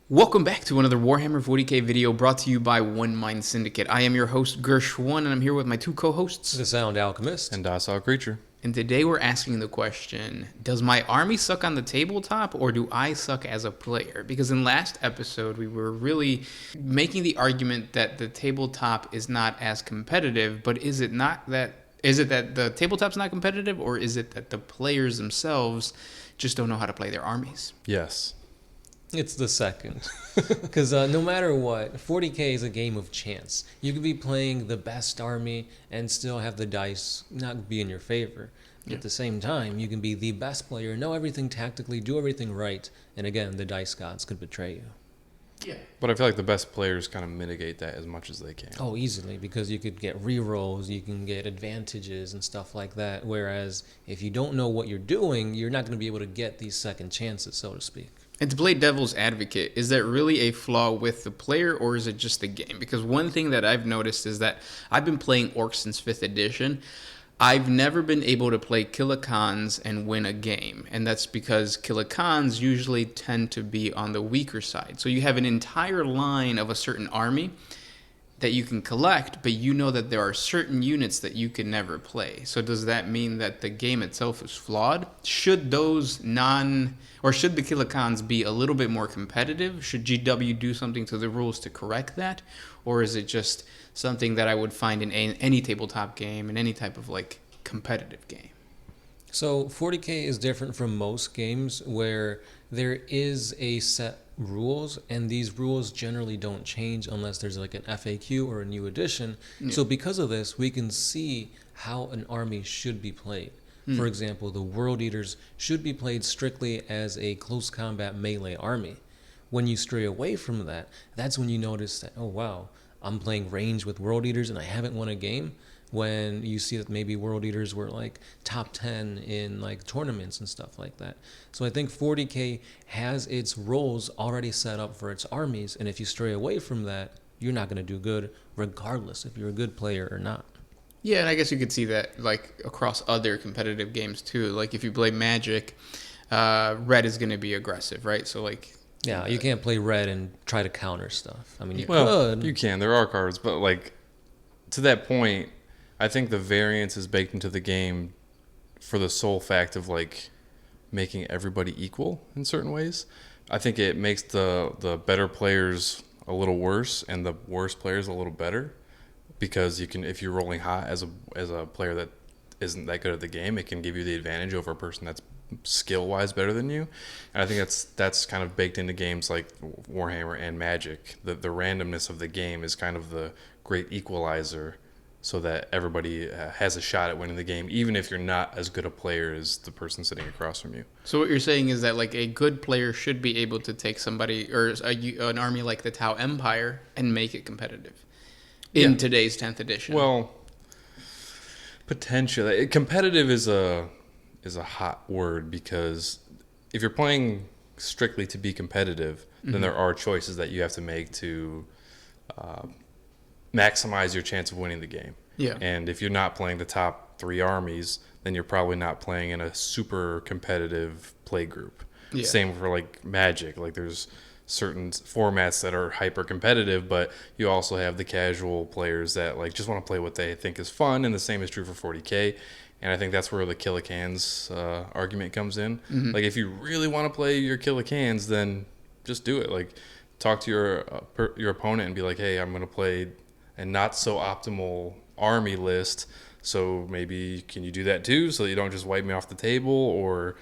Welcome back to another Warhammer 40K video brought to you by One Mind Syndicate. I am your host, Gersh1, and I'm here with my two co-hosts, The Sound Alchemist. And Docile Creature. And today we're asking the question, does my army suck on the tabletop, or do I suck as a player? Because in last episode, we were really making the argument that the tabletop is not as competitive, but is it that the tabletop's not competitive, or is it that the players themselves just don't know how to play their armies? Yes. It's the second. Because no matter what, 40K is a game of chance. You could be playing the best army and still have the dice not be in your favor. But at the same time, you can be the best player, know everything tactically, do everything right, and again, the dice gods could betray you. Yeah. But I feel like the best players kind of mitigate that as much as they can. Oh, easily, because you could get rerolls, you can get advantages and stuff like that. Whereas if you don't know what you're doing, you're not going to be able to get these second chances, so to speak. And to play devil's advocate, is that really a flaw with the player, or is it just the game? Because one thing that I've noticed is that I've been playing Orcs since 5th edition. I've never been able to play Killikans and win a game. And that's because Killikans usually tend to be on the weaker side. So you have an entire line of a certain army that you can collect, but you know that there are certain units that you can never play. So does that mean that the game itself is flawed? Should those should the Killikans be a little bit more competitive? Should GW do something to the rules to correct that? Or is it just something that I would find in any tabletop game, in any type of competitive game? So 40K is different from most games where there is a set rules, and these rules generally don't change unless there's an FAQ or a new edition. Yeah. So because of this, we can see how an army should be played. For example, the World Eaters should be played strictly as a close combat melee army. When you stray away from that, that's when you notice that, oh wow, I'm playing range with World Eaters and I haven't won a game. When you see that maybe World Eaters were top 10 in tournaments and stuff like that. So I think 40K has its roles already set up for its armies, and if you stray away from that, you're not going to do good regardless if you're a good player or not. Yeah, and I guess you could see that across other competitive games too. Like if you play Magic, red is going to be aggressive, right? So yeah, you can't play red and try to counter stuff. I mean, you could. You You can. There are cards, but to that point, I think the variance is baked into the game for the sole fact of making everybody equal in certain ways. I think it makes the better players a little worse and the worse players a little better, because you can, if you're rolling hot as a player that isn't that good at the game, it can give you the advantage over a person that's skill-wise better than you. And I think that's kind of baked into games like Warhammer and Magic. The randomness of the game is kind of the great equalizer, so that everybody has a shot at winning the game, even if you're not as good a player as the person sitting across from you. So what you're saying is that a good player should be able to take somebody or an army like the Tau Empire and make it competitive in today's 10th edition. Well, potentially. Competitive is a hot word, because if you're playing strictly to be competitive, then there are choices that you have to make to maximize your chance of winning the game. Yeah. And if you're not playing the top 3 armies, then you're probably not playing in a super competitive play group. Yeah. Same for Magic. There's certain formats that are hyper competitive, but you also have the casual players that just want to play what they think is fun, and the same is true for 40K. And I think that's where the Killikans argument comes in. Mm-hmm. If you really want to play your Killikans, then just do it. Talk to your opponent and be like, hey, I'm going to play a not so optimal army list, so maybe can you do that too, so that you don't just wipe me off the table? Or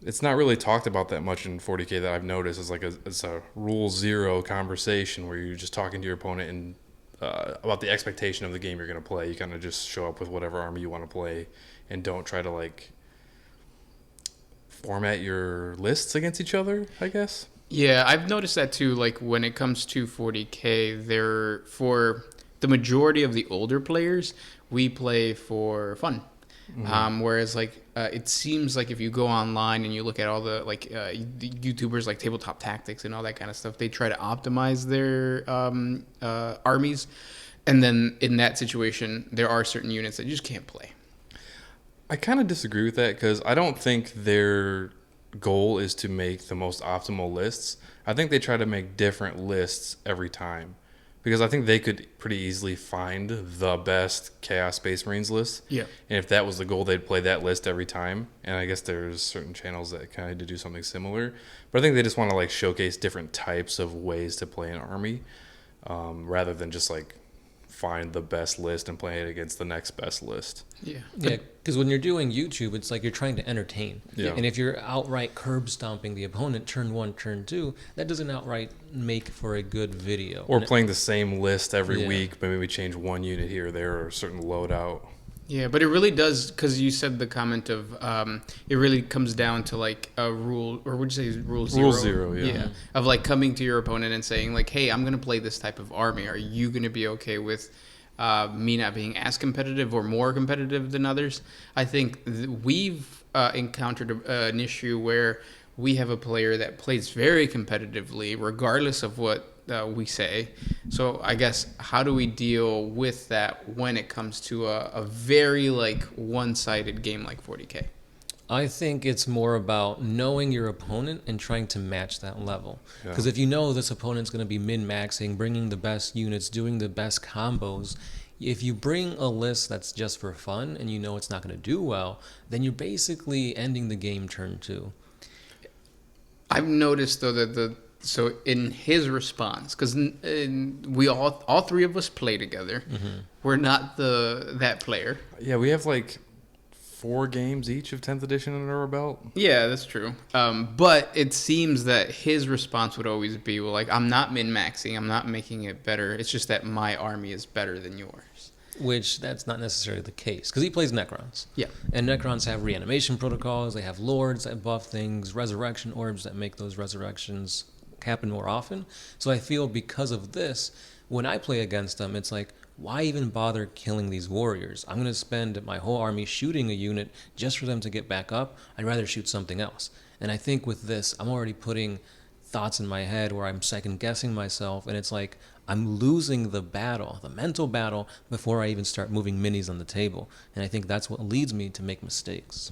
it's not really talked about that much in 40K that I've noticed. It's a rule zero conversation where you're just talking to your opponent and about the expectation of the game you're going to play. You kind of just show up with whatever army you want to play, and don't try to format your lists against each other, I guess. Yeah, I've noticed that too. When it comes to 40K, for the majority of the older players, we play for fun. Mm-hmm. Whereas it seems like if you go online and you look at all the the YouTubers like Tabletop Tactics and all that kind of stuff, they try to optimize their armies, and then in that situation, there are certain units that you just can't play. I kind of disagree with that, because I don't think they're goal is to make the most optimal lists, I think they try to make different lists every time. Because I think they could pretty easily find the best Chaos Space Marines list. Yeah. And if that was the goal, they'd play that list every time. And I guess there's certain channels that kind of do something similar. But I think they just want to like showcase different types of ways to play an army, rather than just like find the best list and play it against the next best list. Yeah. Yeah, because when you're doing YouTube, it's like you're trying to entertain. Yeah. And if you're outright curb stomping the opponent turn 1, turn 2, that doesn't outright make for a good video. Or And playing the same list every Yeah. week, but maybe change one unit here or there or a certain loadout. Yeah, but it really does, because you said the comment of it really comes down to like a rule, or would you say rule zero? Rule zero, yeah. Of like coming to your opponent and saying like, hey, I'm going to play this type of army. Are you going to be okay with me not being as competitive or more competitive than others? I think we've encountered an issue where we have a player that plays very competitively, regardless of what we say. So I guess, how do we deal with that when it comes to a very like one-sided game like 40K? I think it's more about knowing your opponent and trying to match that level. Yeah. Because if you know this opponent's going to be min-maxing, bringing the best units, doing the best combos, if you bring a list that's just for fun and you know it's not going to do well, then you're basically ending the game turn 2. I've noticed though that so in his response, because we all three of us play together, we're not that player. Yeah, we have like 4 games each of 10th edition under our belt. Yeah, that's true. But it seems that his response would always be, well, like, I'm not min-maxing, I'm not making it better. It's just that my army is better than yours. Which that's not necessarily the case, because he plays Necrons. Yeah. And Necrons have reanimation protocols, they have lords that buff things, resurrection orbs that make those resurrections happen more often. So I feel because of this, when I play against them, it's like, why even bother killing these warriors? I'm going to spend my whole army shooting a unit just for them to get back up. I'd rather shoot something else. And I think with this, I'm already putting thoughts in my head where I'm second guessing myself, and it's like I'm losing the battle, the mental battle, before I even start moving minis on the table. And I think that's what leads me to make mistakes.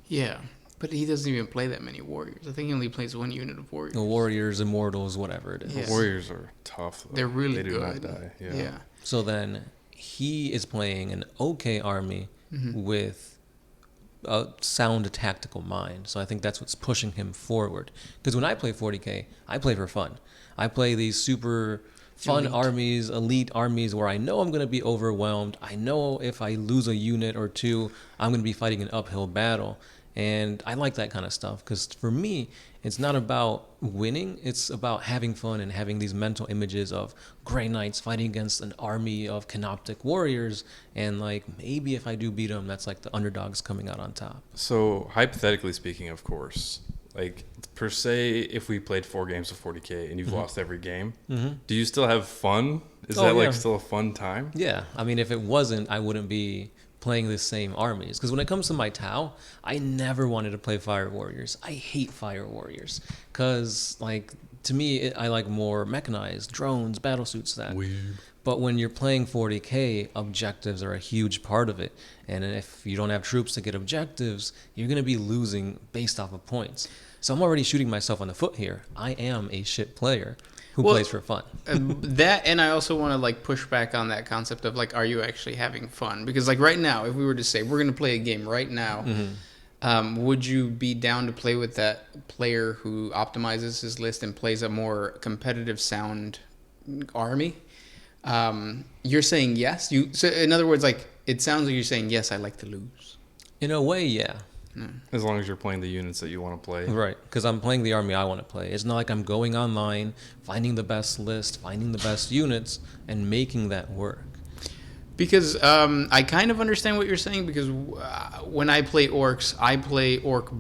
Yeah, but he doesn't even play that many warriors. I think he only plays one unit of warriors. The warriors, immortals, whatever it is. Yeah. Warriors are tough, though. They're really they do good. not die. Yeah. So then he is playing an okay army with a sound tactical mind. So I think that's what's pushing him forward. Because when I play 40K, I play for fun. I play these super fun armies, elite armies where I know I'm going to be overwhelmed. I know if I lose a unit or two, I'm going to be fighting an uphill battle. And I like that kind of stuff because for me, it's not about winning. It's about having fun and having these mental images of Grey Knights fighting against an army of Canoptic warriors. And like maybe if I do beat them, that's like the underdogs coming out on top. So hypothetically speaking, of course, like per se, if we played 4 games of 40K and you've lost every game, do you still have fun? Is that like still a fun time? Yeah. I mean, if it wasn't, I wouldn't be playing the same armies. Because when it comes to my Tau, I never wanted to play Fire Warriors. I hate Fire Warriors. Because, like, to me, I like more mechanized, drones, battlesuits, that. Weird. But when you're playing 40K, objectives are a huge part of it. And if you don't have troops to get objectives, you're going to be losing based off of points. So I'm already shooting myself on the foot here. I am a shit player who plays for fun. That, and I also want to like push back on that concept of like, are you actually having fun? Because like right now, if we were to say we're going to play a game right now, would you be down to play with that player who optimizes his list and plays a more competitive sound army? You're saying yes. So in other words, like it sounds like you're saying yes. I like to lose. In a way, yeah. As long as you're playing the units that you want to play. Right, because I'm playing the army I want to play. It's not like I'm going online, finding the best list, finding the best units, and making that work. Because I kind of understand what you're saying, because when I play orcs, I play orc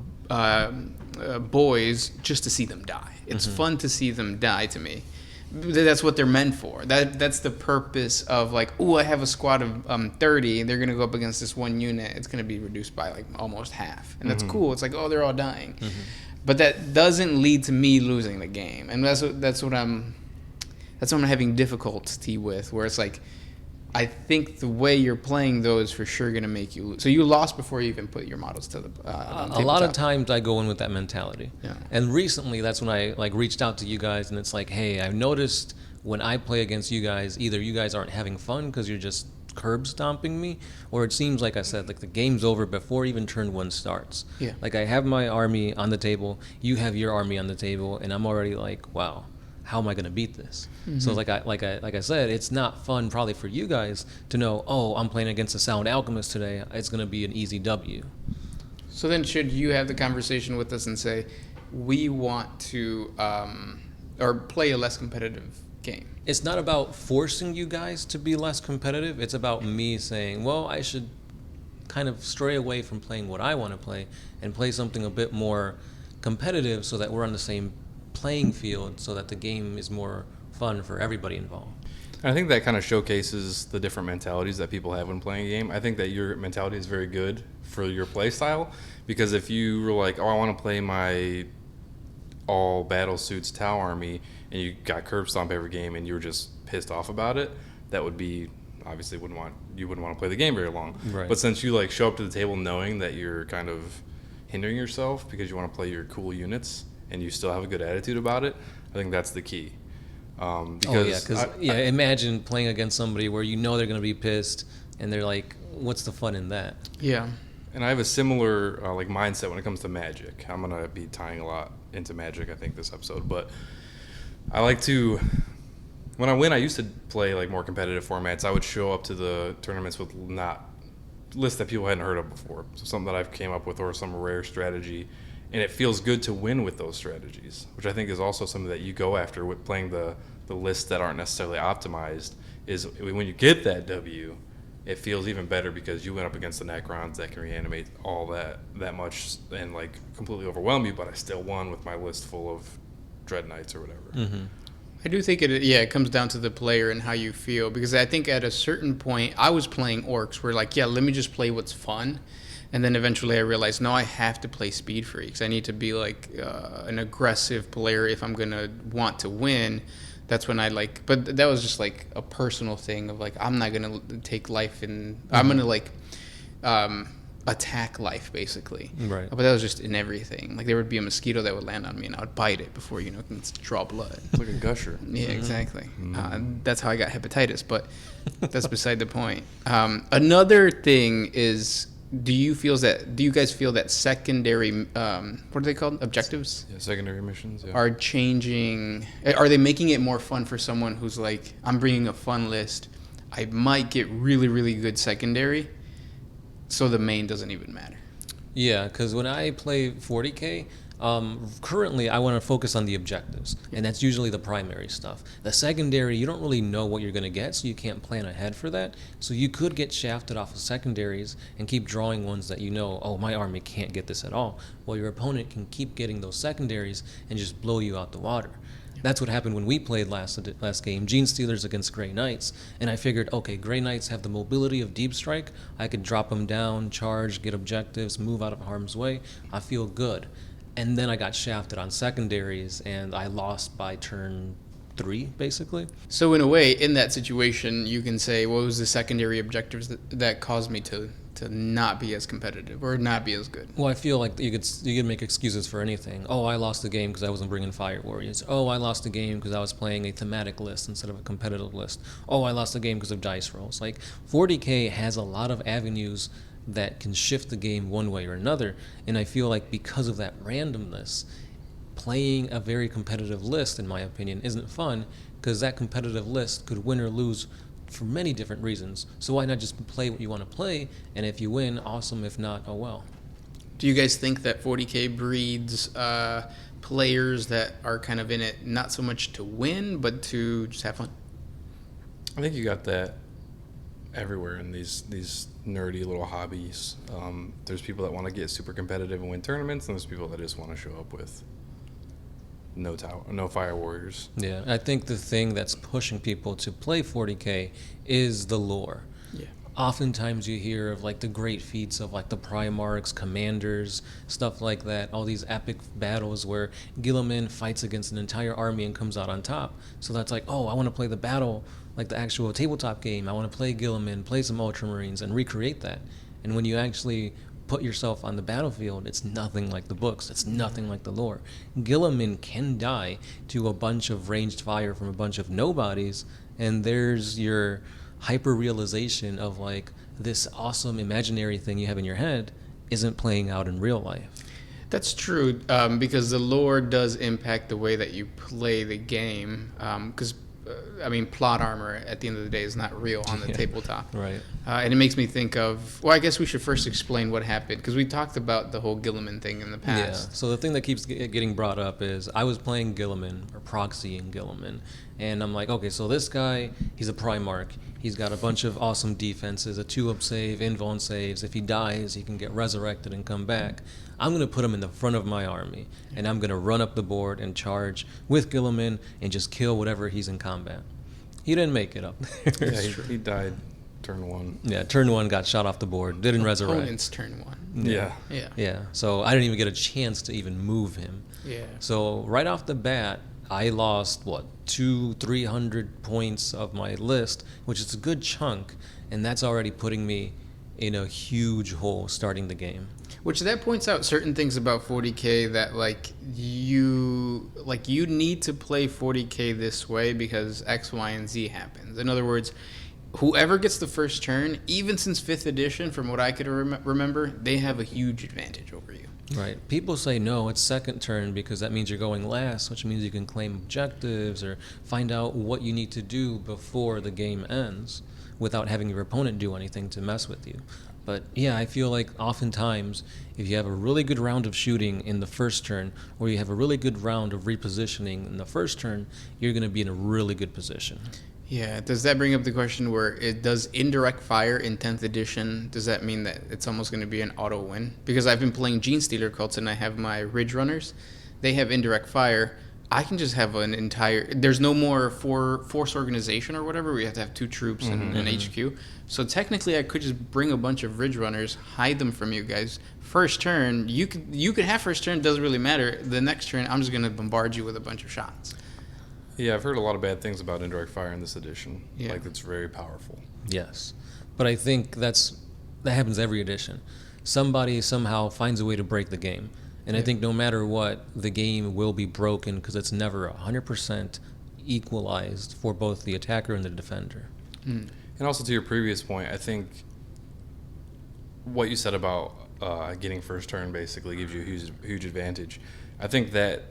boys just to see them die. It's fun to see them die to me. That's what they're meant for. That's the purpose of like, oh, I have a squad of 30. They're gonna go up against this one unit. It's gonna be reduced by like almost half, and that's cool. It's like, oh, they're all dying, but that doesn't lead to me losing the game, and that's what I'm having difficulty with. Where it's like, I think the way you're playing though is for sure going to make you lose. So you lost before you even put your models to the A lot of times I go in with that mentality. Yeah. And recently that's when I like reached out to you guys and it's like, hey, I've noticed when I play against you guys, either you guys aren't having fun because you're just curb stomping me, or it seems like I said, like the game's over before even turn one starts. Yeah. Like I have my army on the table, you have your army on the table, and I'm already like, wow, how am I going to beat this? So like I said, it's not fun probably for you guys to know, oh, I'm playing against a Sound Alchemist today. It's going to be an easy W. So then should you have the conversation with us and say, we want to or play a less competitive game? It's not about forcing you guys to be less competitive. It's about me saying, well, I should kind of stray away from playing what I want to play and play something a bit more competitive so that we're on the same playing field so that the game is more fun for everybody involved. I think that kind of showcases the different mentalities that people have when playing a game. I think that your mentality is very good for your play style, because if you were like, oh, I want to play my all battle suits Tau army, and you got curb stomp every game and you were just pissed off about it, that would be obviously you wouldn't want to play the game very long. Right. But since you like show up to the table knowing that you're kind of hindering yourself because you want to play your cool units and you still have a good attitude about it, I think that's the key. Imagine playing against somebody where you know they're going to be pissed and they're like, what's the fun in that? Yeah. And I have a similar like mindset when it comes to Magic. I'm going to be tying a lot into Magic, I think, this episode. But I like to, when I win, I used to play like more competitive formats. I would show up to the tournaments with not lists that people hadn't heard of before. So something that I've came up with or some rare strategy. And it feels good to win with those strategies, which I think is also something that you go after with playing the lists that aren't necessarily optimized. Is when you get that W, it feels even better because you went up against the Necrons that can reanimate all that much and like completely overwhelm you, but I still won with my list full of Dread Knights or whatever. Mm-hmm. I do think it comes down to the player and how you feel, because I think at a certain point I was playing orcs where like, yeah, let me just play what's fun. And then eventually I realized, no, I have to play Speed Freaks. I need to be like an aggressive player if I'm going to want to win. That's when I like, but that was just like a personal thing of like, I'm not going to take life in, I'm going to like attack life basically. Right. But that was just in everything. Like there would be a mosquito that would land on me and I would bite it before, it can draw blood. It's like a gusher. Yeah, exactly. That's how I got hepatitis, but that's beside the point. Another thing is, do you guys feel that secondary, what are they called? Objectives? Yeah, secondary missions. Yeah. Are changing? Are they making it more fun for someone who's like, I'm bringing a fun list. I might get really, really good secondary, so the main doesn't even matter. Yeah, because when I play 40K, currently I want to focus on the objectives, and that's usually the primary stuff. The secondary, you don't really know what you're going to get, so you can't plan ahead for that. So you could get shafted off of secondaries and keep drawing ones that you know, oh, my army can't get this at all, while your opponent can keep getting those secondaries and just blow you out the water. That's what happened when we played last game, Gene Stealers against Grey Knights, and I figured, okay, Grey Knights have the mobility of Deep Strike. I could drop them down, charge, get objectives, move out of harm's way. I feel good. And then I got shafted on secondaries, and I lost by turn 3, basically. So in a way, in that situation, you can say, what was the secondary objectives that caused me to not be as competitive or not be as good? Well, I feel like you could make excuses for anything. Oh, I lost the game because I wasn't bringing Fire Warriors. Oh, I lost the game because I was playing a thematic list instead of a competitive list. Oh, I lost the game because of dice rolls. Like, 40K has a lot of avenues that can shift the game one way or another, and I feel like because of that randomness, playing a very competitive list, in my opinion, isn't fun, because that competitive list could win or lose for many different reasons. So why not just play what you want to play, and if you win, awesome. If not, oh well. Do you guys think that 40K breeds players that are kind of in it not so much to win, but to just have fun? I think you got that everywhere in these nerdy little hobbies. There's people that want to get super competitive and win tournaments, and there's people that just want to show up with no Fire Warriors. Yeah, I think the thing that's pushing people to play 40K is the lore. Yeah. oftentimes you hear of like the great feats of like the Primarchs, Commanders, stuff like that, all these epic battles where Gilliman fights against an entire army and comes out on top. So that's like, oh, I want to play the battle, like the actual tabletop game. I want to play Gilliman, play some Ultramarines, and recreate that. And when you actually put yourself on the battlefield, it's nothing like the books. It's nothing like the lore. Gilliman can die to a bunch of ranged fire from a bunch of nobodies, and there's your hyper realization of like this awesome imaginary thing you have in your head isn't playing out in real life. That's true, because the lore does impact the way that you play the game. Because I mean, plot armor at the end of the day is not real on the tabletop. Right. And it makes me think of, well, I guess we should first explain what happened, because we talked about the whole Gilliman thing in the past. Yeah. So the thing that keeps getting brought up is I was playing Gilliman, or proxying Gilliman, and I'm like, okay, so this guy, he's a Primarch. He's got a bunch of awesome defenses, a 2-up save, invuln saves. If he dies, he can get resurrected and come back. I'm going to put him in the front of my army, and I'm going to run up the board and charge with Gilliman and just kill whatever he's in combat. He didn't make it up there. Yeah, he died turn 1. Yeah, turn 1 got shot off the board, didn't resurrect. Opponent's turn 1. Yeah. Yeah, so I didn't even get a chance to even move him. Yeah. So right off the bat, I lost, 200-300 points of my list, which is a good chunk, and that's already putting me in a huge hole starting the game. Which that points out certain things about 40K that you need to play 40K this way because X, Y, and Z happens. In other words, whoever gets the first turn, even since 5th edition, from what I could remember, they have a huge advantage over you. Right. People say, no, it's second turn because that means you're going last, which means you can claim objectives or find out what you need to do before the game ends without having your opponent do anything to mess with you. But yeah, I feel like oftentimes if you have a really good round of shooting in the first turn or you have a really good round of repositioning in the first turn, you're going to be in a really good position. Yeah, does that bring up the question where it does indirect fire in 10th edition? Does that mean that it's almost going to be an auto win? Because I've been playing Gene Stealer cults and I have my Ridge Runners. They have indirect fire. I can just have an entire... There's no more force organization or whatever. We have to have 2 troops and an HQ. So technically I could just bring a bunch of Ridge Runners, hide them from you guys. First turn, you could have first turn, doesn't really matter. The next turn, I'm just going to bombard you with a bunch of shots. Yeah, I've heard a lot of bad things about indirect fire in this edition. Yeah. Like, it's very powerful. Yes. But I think that happens every edition. Somebody somehow finds a way to break the game. And I think no matter what, the game will be broken because it's never 100% equalized for both the attacker and the defender. And also to your previous point, I think what you said about getting first turn basically gives you a huge advantage. I think that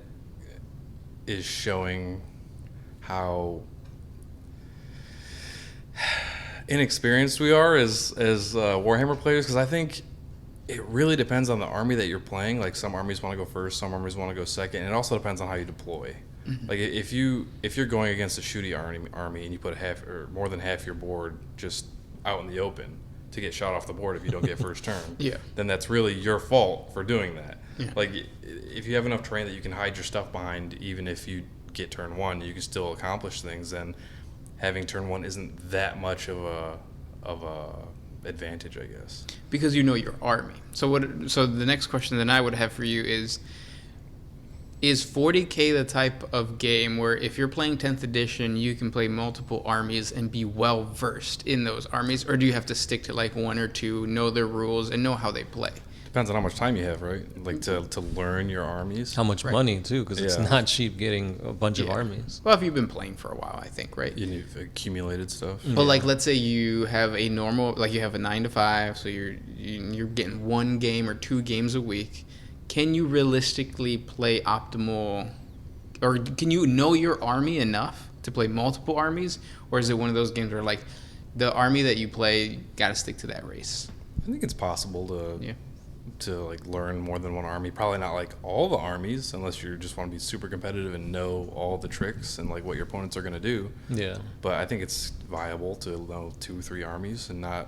is showing how inexperienced we are as Warhammer players, because I think it really depends on the army that you're playing. Like, some armies want to go first, some armies want to go second, and it also depends on how you deploy. Like, if you're going against a shooty army and you put half or more than half your board just out in the open to get shot off the board if you don't get first turn, then that's really your fault for doing that. Like, if you have enough terrain that you can hide your stuff behind, even if you get turn 1, you can still accomplish things. Then having turn 1 isn't that much of a advantage, I guess. Because you know your army. So the next question that I would have for you is 40K the type of game where if you're playing 10th edition, you can play multiple armies and be well versed in those armies, or do you have to stick to like 1 or 2, know their rules and know how they play? Depends on how much time you have, right? Like, to learn your armies. How much money, too, because it's not cheap getting a bunch of armies. Well, if you've been playing for a while, I think, right? You've accumulated stuff. But like, let's say you have a normal, like you have a 9 to 5, so you're getting 1 game or 2 games a week. Can you realistically play optimal, or can you know your army enough to play multiple armies, or is it one of those games where like the army that you play got to stick to that race? I think it's possible to like learn more than one army. Probably not like all the armies, unless you just want to be super competitive and know all the tricks and like what your opponents are going to do. Yeah. But I think it's viable to know 2 or 3 armies and not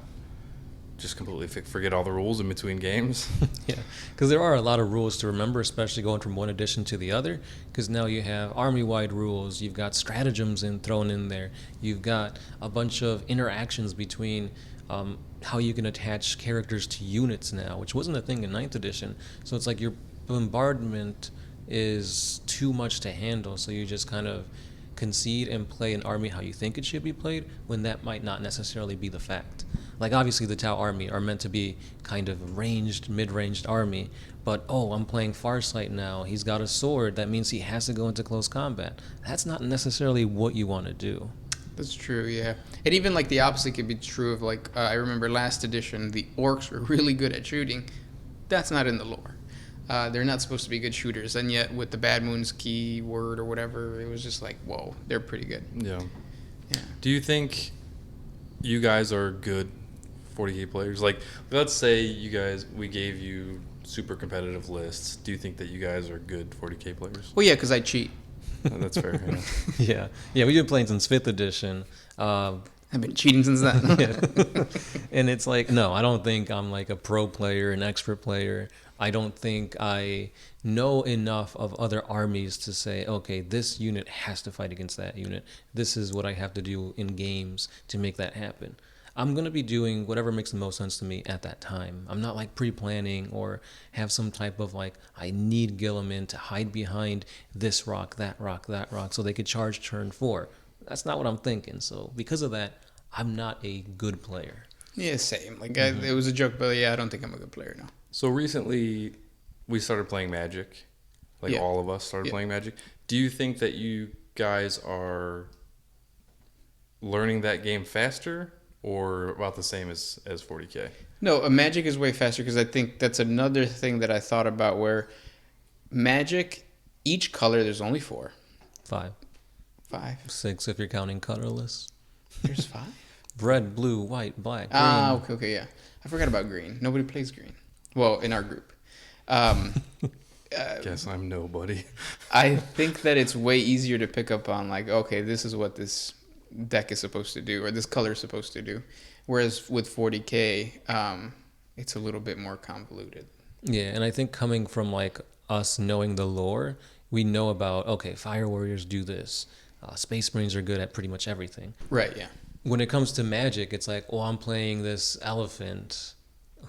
just completely forget all the rules in between games. Yeah, because there are a lot of rules to remember, especially going from one edition to the other, because now you have army-wide rules, you've got stratagems thrown in there, you've got a bunch of interactions between how you can attach characters to units now, which wasn't a thing in ninth edition. So it's like your bombardment is too much to handle, so you just kind of concede and play an army how you think it should be played, when that might not necessarily be the fact. Like, obviously the Tau army are meant to be kind of ranged, mid-ranged army, but I'm playing Farsight now, he's got a sword, that means he has to go into close combat. That's not necessarily what you want to do. That's true, yeah. And even like the opposite could be true of like, I remember last edition, the orcs were really good at shooting. That's not in the lore. They're not supposed to be good shooters, and yet with the Bad Moon's keyword or whatever, it was just like, whoa, they're pretty good. Yeah. Yeah. Do you think you guys are good 40K players? Like, let's say we gave you super competitive lists. Do you think that you guys are good 40K players? Well, yeah, because I cheat. That's fair. Yeah. Yeah, we've been playing since 5th edition. I've been cheating since then. Yeah. And it's like, no, I don't think I'm like a pro player, an expert player. I don't think I know enough of other armies to say, okay, this unit has to fight against that unit. This is what I have to do in games to make that happen. I'm going to be doing whatever makes the most sense to me at that time. I'm not like pre-planning or have some type of like, I need Gilliman to hide behind this rock, that rock, that rock, so they could charge turn 4. That's not what I'm thinking. So because of that, I'm not a good player. Yeah, same. Like, it was a joke, but yeah, I don't think I'm a good player now. So recently, we started playing Magic. Like, all of us started playing Magic. Do you think that you guys are learning that game faster or about the same as 40K? No, Magic is way faster, because I think that's another thing that I thought about, where Magic, each color, there's only 4. 5. 6 if you're counting colorless. There's 5? Red, blue, white, black, green. Ah, okay, yeah. I forgot about green. Nobody plays green. Well, in our group. Guess I'm nobody. I think that it's way easier to pick up on, like, okay, this is what this deck is supposed to do, or this color is supposed to do. Whereas with 40K, it's a little bit more convoluted. Yeah, and I think coming from like us knowing the lore, we know about, okay, Fire Warriors do this. Space Marines are good at pretty much everything. Right, yeah. When it comes to Magic, it's like, I'm playing this elephant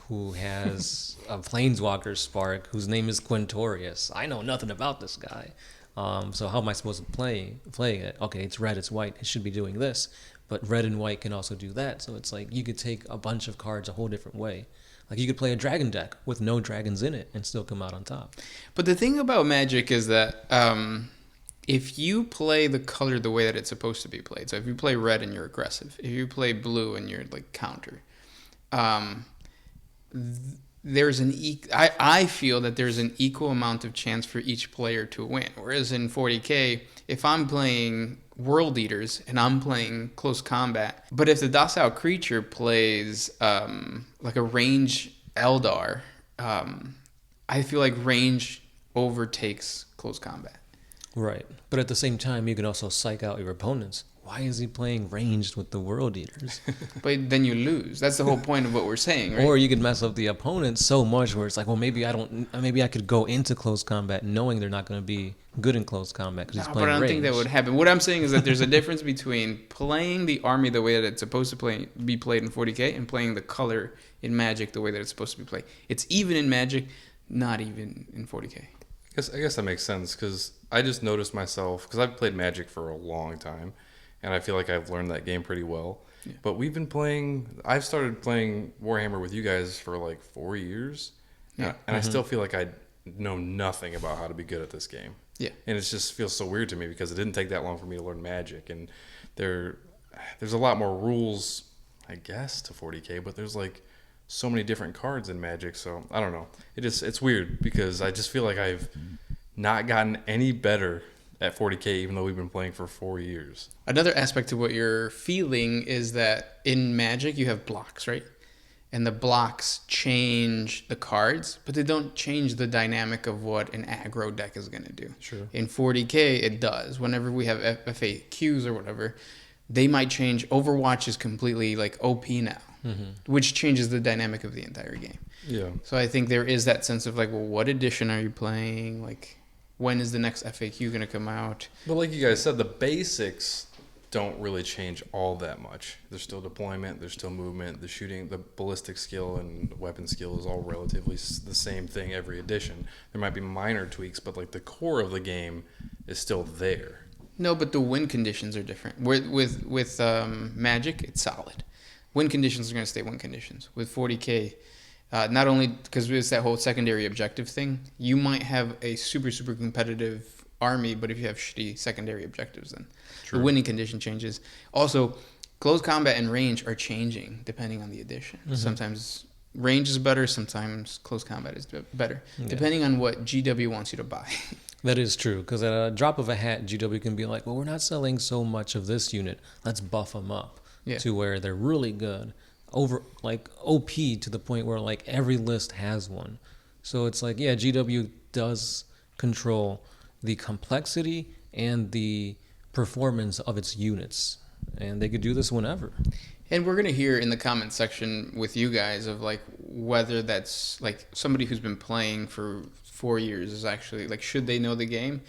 who has a Planeswalker Spark whose name is Quintorius. I know nothing about this guy. So how am I supposed to play it? Okay, it's red, it's white, it should be doing this. But red and white can also do that. So it's like you could take a bunch of cards a whole different way. Like you could play a dragon deck with no dragons in it and still come out on top. But the thing about Magic is that if you play the color the way that it's supposed to be played, so if you play red and you're aggressive, if you play blue and you're like counter, there's I feel that there's an equal amount of chance for each player to win. Whereas in 40K, if I'm playing World Eaters and I'm playing close combat, but if the docile creature plays like a range Eldar, I feel like range overtakes close combat. Right. But at the same time, you can also psych out your opponents. Why is he playing ranged with the World Eaters? But then you lose. That's the whole point of what we're saying, right? Or you could mess up the opponent so much where it's like, well, maybe I could go into close combat knowing they're not going to be good in close combat because he's playing but I don't range. think that would happen. What I'm saying is that there's a difference between playing the army the way that it's supposed to be played in 40K and playing the color in Magic the way that it's supposed to be played. It's even in Magic, not even in 40K. I guess that makes sense because I just noticed myself, because I've played Magic for a long time, and I feel like I've learned that game pretty well. Yeah. But I've started playing Warhammer with you guys for like 4 years, and I still feel like I know nothing about how to be good at this game. Yeah. And it just feels so weird to me because it didn't take that long for me to learn Magic, and there's a lot more rules, I guess, to 40K, but there's like so many different cards in Magic, so I don't know. It's weird because I just feel like I've not gotten any better at 40K even though we've been playing for 4 years. Another aspect to what you're feeling is that in Magic you have blocks, right? And the blocks change the cards, but they don't change the dynamic of what an aggro deck is going to do. Sure. In 40K it does. Whenever we have FAQs or whatever, they might change. Overwatch is completely like OP now. Mm-hmm. Which changes the dynamic of the entire game. Yeah. So I think there is that sense of like, well, what edition are you playing? Like, when is the next FAQ going to come out? But like you guys said, the basics don't really change all that much. There's still deployment, there's still movement, the shooting, the ballistic skill and weapon skill is all relatively the same thing every edition. There might be minor tweaks, but like the core of the game is still there. No, but the win conditions are different. With Magic, it's solid. Win conditions are going to stay win conditions. With 40K, not only because it's that whole secondary objective thing, you might have a super, super competitive army, but if you have shitty secondary objectives, then the winning condition changes. Also, close combat and range are changing depending on the edition. Mm-hmm. Sometimes range is better, sometimes close combat is better, depending on what GW wants you to buy. That is true, because at a drop of a hat, GW can be like, well, we're not selling so much of this unit. Let's buff them up to where they're really good, over like OP to the point where like every list has one. So it's like, yeah, GW does control the complexity and the performance of its units, and they could do this whenever. And we're going to hear in the comment section with you guys of like whether that's like somebody who's been playing for 4 years is actually like, should they know the game?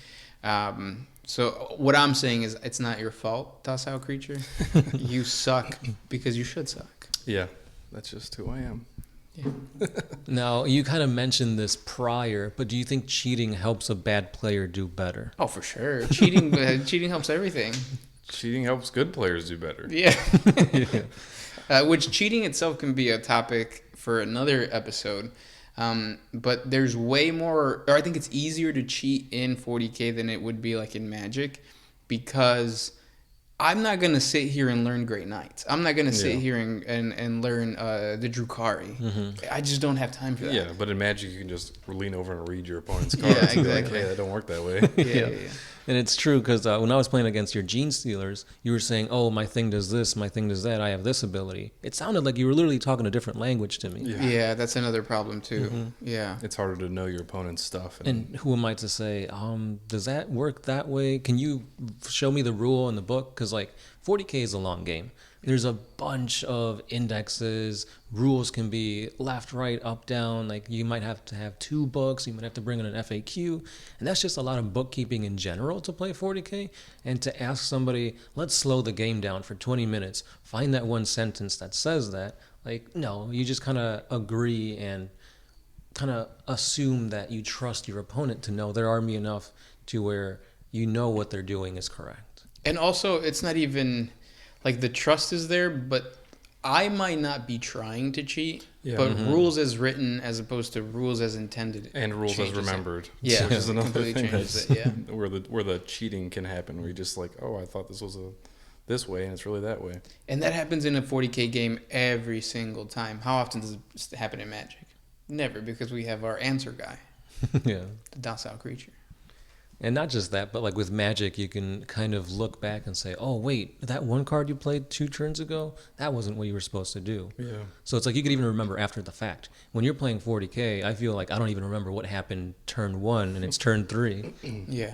So what I'm saying is it's not your fault, docile creature. You suck because you should suck. Yeah, that's just who I am. Yeah. Now, you kind of mentioned this prior, but do you think cheating helps a bad player do better? Oh, for sure. Cheating helps everything. Cheating helps good players do better. Yeah. Which cheating itself can be a topic for another episode. But there's way more, or I think it's easier to cheat in 40K than it would be like in Magic, because I'm not going to sit here and learn Great Knights. I'm not going to sit here and learn the Drukhari. Mm-hmm. I just don't have time for that. Yeah, but in Magic, you can just lean over and read your opponent's cards. Yeah, exactly. Like, hey, that don't work that way. Yeah. And it's true, because when I was playing against your Gene Stealers, you were saying, oh, my thing does this, my thing does that, I have this ability. It sounded like you were literally talking a different language to me. Yeah, that's another problem too. Mm-hmm. Yeah. It's harder to know your opponent's stuff. And who am I to say, does that work that way? Can you show me the rule in the book? Because like 40K is a long game. There's a bunch of indexes. Rules can be left, right, up, down. Like you might have to have 2 books. You might have to bring in an FAQ. And that's just a lot of bookkeeping in general to play 40K. And to ask somebody, let's slow the game down for 20 minutes. Find that one sentence that says that. Like, no, you just kind of agree and kind of assume that you trust your opponent to know their army enough to where you know what they're doing is correct. And also, it's not even like the trust is there, but I might not be trying to cheat, but rules as written as opposed to rules as intended. And rules as remembered. Yeah. Which is another thing changes where the cheating can happen, where you just like, oh, I thought this was this way, and it's really that way. And that happens in a 40K game every single time. How often does it happen in Magic? Never, because we have our answer guy. Yeah. The docile creature. And not just that, but like with Magic, you can kind of look back and say, oh, wait, that one card you played 2 turns ago, that wasn't what you were supposed to do. Yeah. So it's like you could even remember after the fact. When you're playing 40K, I feel like I don't even remember what happened turn 1 and it's turn 3. Yeah.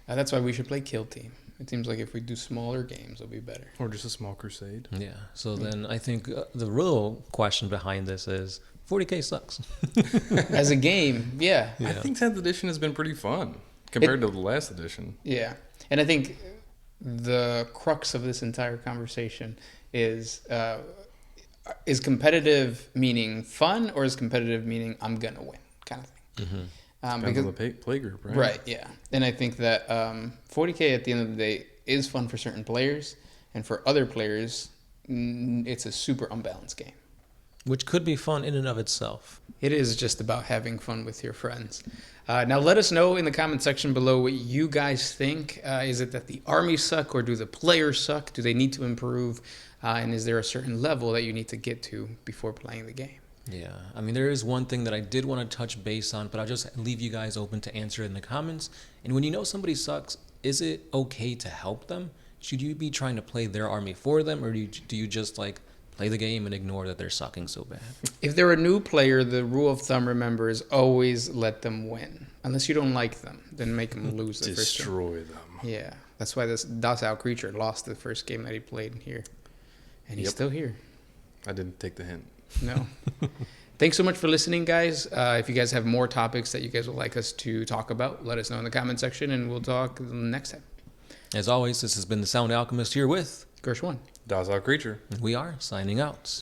That's why we should play Kill Team. It seems like if we do smaller games, it'll be better. Or just a small crusade. Yeah. So then I think the real question behind this is 40K sucks. As a game, yeah. I think 10th edition has been pretty fun compared to the last edition. Yeah. And I think the crux of this entire conversation is competitive meaning fun, or is competitive meaning I'm going to win kind of thing? Mm-hmm. Depends on the play group, right? Right, yeah. And I think that 40K at the end of the day is fun for certain players, and for other players, it's a super unbalanced game. Which could be fun in and of itself. It is just about having fun with your friends. Now let us know in the comment section below what you guys think. Is it that the armies suck, or do the players suck? Do they need to improve? And is there a certain level that you need to get to before playing the game? Yeah, I mean, there is one thing that I did want to touch base on, but I'll just leave you guys open to answer it in the comments. And when you know somebody sucks, is it okay to help them? Should you be trying to play their army for them, or do you just like play the game and ignore that they're sucking so bad? If they're a new player, the rule of thumb, remember, is always let them win. Unless you don't like them, then make them lose the first game. Destroy them. Yeah, that's why this docile creature lost the first game that he played here. And he's still here. I didn't take the hint. No. Thanks so much for listening, guys. If you guys have more topics that you guys would like us to talk about, let us know in the comment section, and we'll talk next time. As always, this has been the Sound Alchemist here with Gersh one. Docile creature. We are signing out.